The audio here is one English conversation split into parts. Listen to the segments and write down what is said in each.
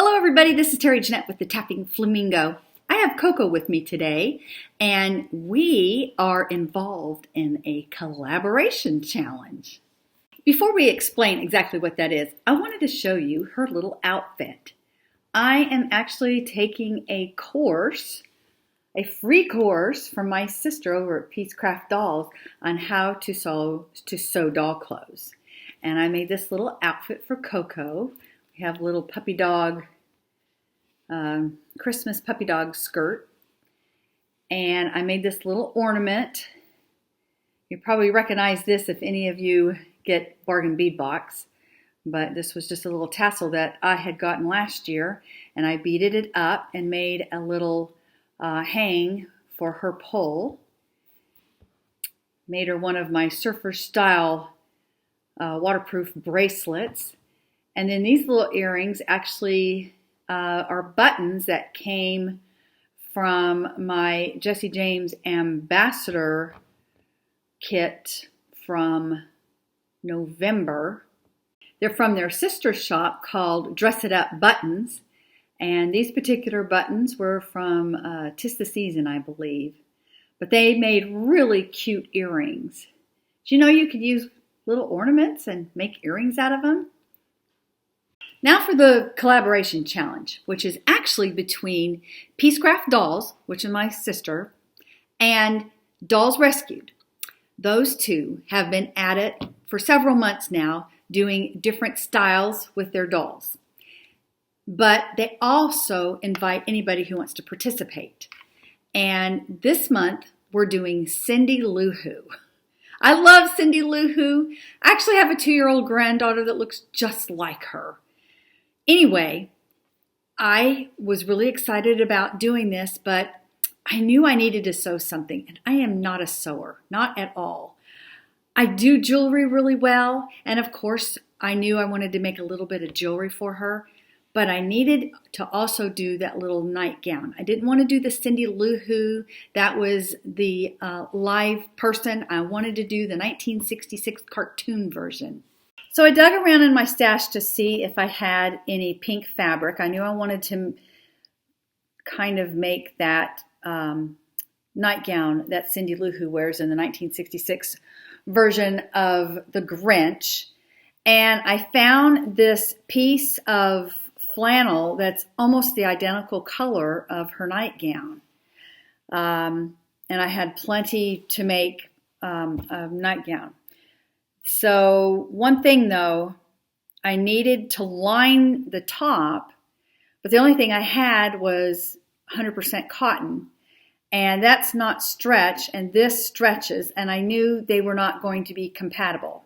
Hello everybody, this is Terry Jeanette with the Tapping Flamingo. I have Coco with me today and we are involved in a collaboration challenge. Before we explain exactly what that is, I wanted to show you her little outfit. I am actually taking a course, a free course from my sister over at Peacecraft Dolls on how to sew doll clothes. And I made this little outfit for Coco. We have a little puppy dog, Christmas puppy dog skirt. And I made this little ornament. You probably recognize this if any of you get bargain bead box. But this was just a little tassel that I had gotten last year. And I beaded it up and made a little hang for her pole. Made her one of my surfer style waterproof bracelets. And then these little earrings actually are buttons that came from my Jessie James Ambassador kit from November. They're from their sister shop called Dress It Up Buttons. And these particular buttons were from 'Tis the Season, I believe. But they made really cute earrings. Do you know you could use little ornaments and make earrings out of them? Now for the collaboration challenge, which is actually between Peacecraft Dolls, which is my sister, and Dolls Rescued. Those two have been at it for several months now, doing different styles with their dolls. But they also invite anybody who wants to participate. And this month, we're doing Cindy Lou Who. I love Cindy Lou Who. I actually have a 2-year-old granddaughter that looks just like her. Anyway, I was really excited about doing this, but I knew I needed to sew something, and I am not a sewer, not at all. I do jewelry really well, and of course, I knew I wanted to make a little bit of jewelry for her, but I needed to also do that little nightgown. I didn't want to do the Cindy Lou Who. That was the live person. I wanted to do the 1966 cartoon version. So I dug around in my stash to see if I had any pink fabric. I knew I wanted to kind of make that nightgown that Cindy Lou Who wears in the 1966 version of The Grinch. And I found this piece of flannel that's almost the identical color of her nightgown. And I had plenty to make a nightgown. So one thing though, I needed to line the top, but the only thing I had was 100% cotton, and that's not stretch, and this stretches, and I knew they were not going to be compatible.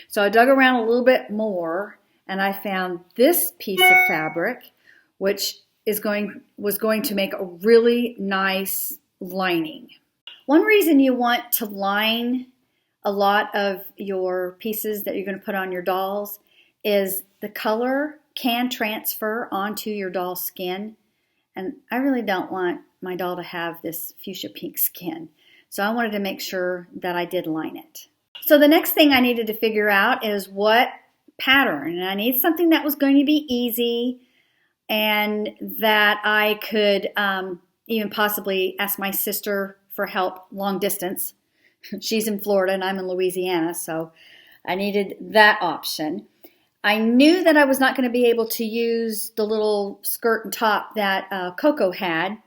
So I dug around a little bit more, and I found this piece of fabric, which was going to make a really nice lining. One reason you want to line a lot of your pieces that you're going to put on your dolls is the color can transfer onto your doll's skin. And I really don't want my doll to have this fuchsia pink skin. So I wanted to make sure that I did line it. So the next thing I needed to figure out is what pattern. And I need something that was going to be easy and that I could even possibly ask my sister for help long distance. She's in Florida and I'm in Louisiana, so I needed that option. I knew that I was not going to be able to use the little skirt and top that Coco had.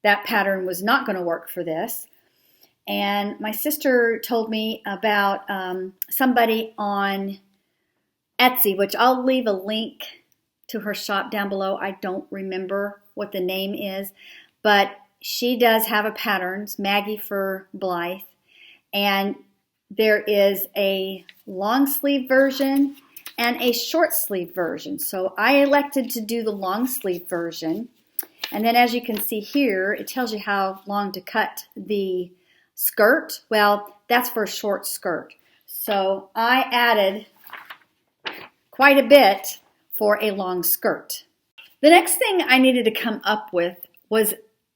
That pattern was not going to work for this. And my sister told me about somebody on Etsy, which I'll leave a link to her shop down below. I don't remember what the name is, but she does have a pattern. It's Maggie for Blythe. And there is a long sleeve version and a short sleeve version. So I elected to do the long sleeve version. And then as you can see here, it tells you how long to cut the skirt. Well, that's for a short skirt. So I added quite a bit for a long skirt. The next thing I needed to come up with was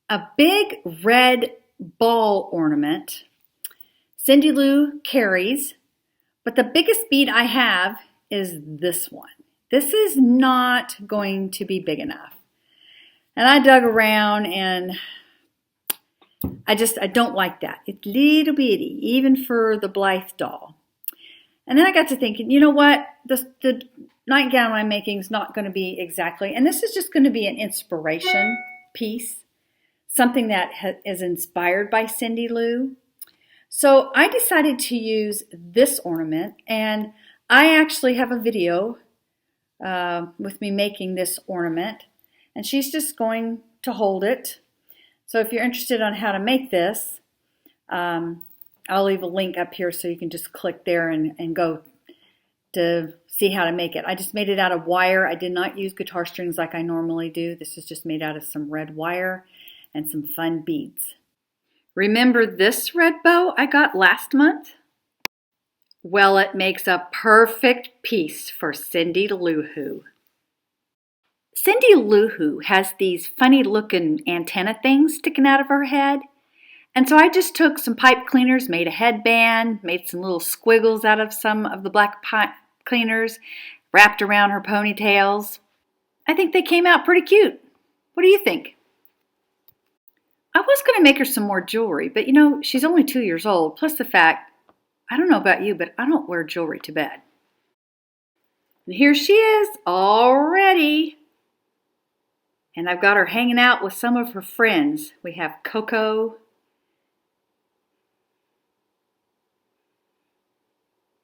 a big red ball ornament. Cindy Lou carries, but the biggest bead I have is this one. this is not going to be big enough. And I dug around and I don't like that. It's little bitty, even for the Blythe doll. And then I got to thinking, you know what? The nightgown I'm making is not going to be exactly, and this is just going to be an inspiration piece, something that is inspired by Cindy Lou. So I decided to use this ornament, and I actually have a video with me making this ornament, and she's just going to hold it. So if you're interested on how to make this, I'll leave a link up here so you can just click there and go to see how to make it. I just made it out of wire. I did not use guitar strings like I normally do. This is just made out of some red wire and some fun beads. Remember this red bow I got last month? Well, it makes a perfect piece for Cindy Lou Who. Cindy Lou Who has these funny looking antenna things sticking out of her head. And so I just took some pipe cleaners, made a headband, made some little squiggles out of some of the black pipe cleaners, wrapped around her ponytails. I think they came out pretty cute. What do you think? I was going to make her some more jewelry, but you know, she's only 2 years old, plus the fact, I don't know about you, but I don't wear jewelry to bed. And here she is, all ready. And I've got her hanging out with some of her friends. We have Coco,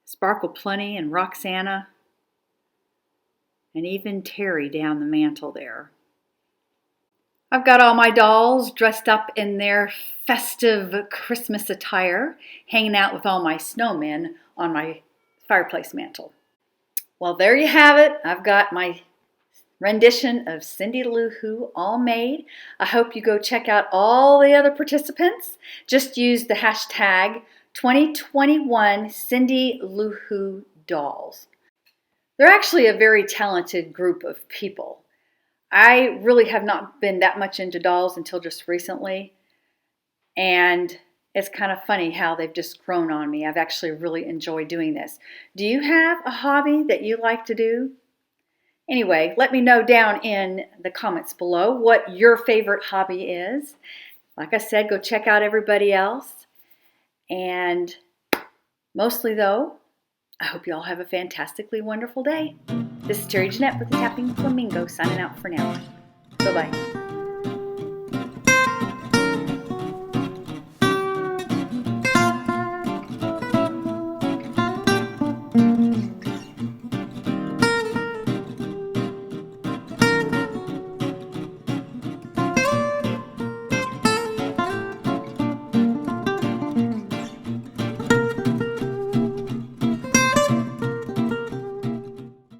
Sparkle Plenty, and Roxana, and even Terry down the mantle there. I've got all my dolls dressed up in their festive Christmas attire, hanging out with all my snowmen on my fireplace mantle. Well, there you have it. I've got my rendition of Cindy Lou Who all made. I hope you go check out all the other participants. Just use the hashtag 2021 Cindy Lou Who dolls. They're actually a very talented group of people. I really have not been that much into dolls until just recently, and it's kind of funny how they've just grown on me. I've actually really enjoyed doing this. Do you have a hobby that you like to do? Anyway, let me know down in the comments below what your favorite hobby is. Like I said, go check out everybody else. And mostly though, I hope you all have a fantastically wonderful day. This is Terry Jeanette with the Tapping Flamingo signing out for now. Bye-bye.